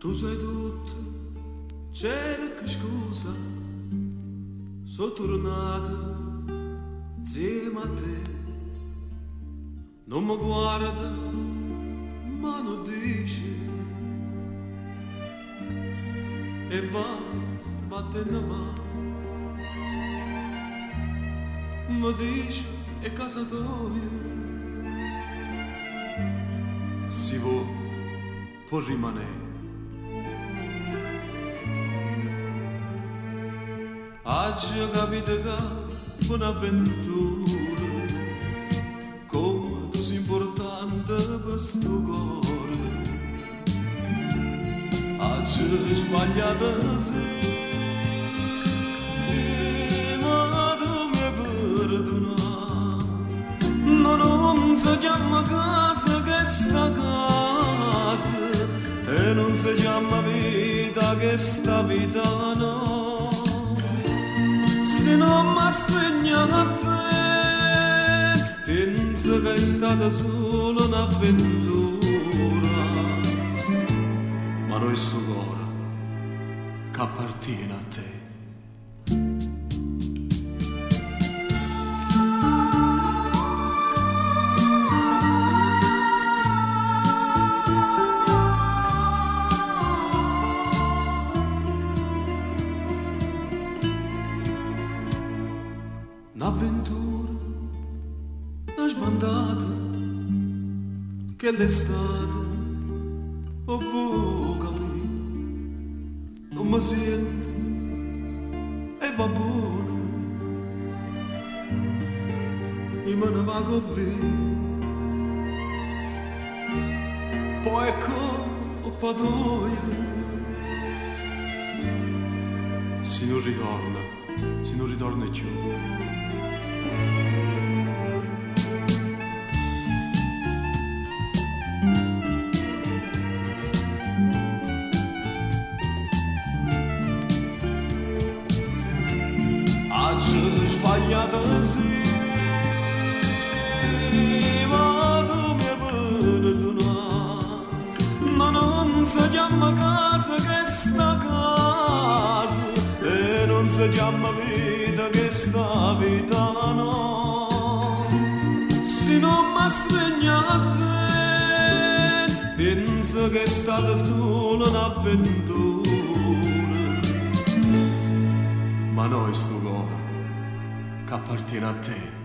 Tu sai tutto, cerca scusa, sono tornato insieme a te. Non mi guarda, ma non dice, e va, battendo mano. Mi dice, è casa tua, si può rimanere. Oggi capito che un'avventura come tu sei importante per sto cuore. Oggi sbagliato sì, ma tu mi perdona. Non si chiama casa che sta casa, e non si chiama vita che sta vita no. Se non mi stringa a te, penso che è stata solo un'avventura, ma noi sto cuore che appartiene a te. Un'avventura, una sbandata, che l'estate ho capito, non mi sento e va buono, e me ne va via, poi ecco patoia, se non ritorna più. Oggi sbagliato sì, ma tu mi perdona. Ma non si chiama casa che sta casa, e non si chiama vita che sta vita no. Se non mi stringa a te, penso che è stata solo un'avventura, ma noi sto cuore che appartiene a te.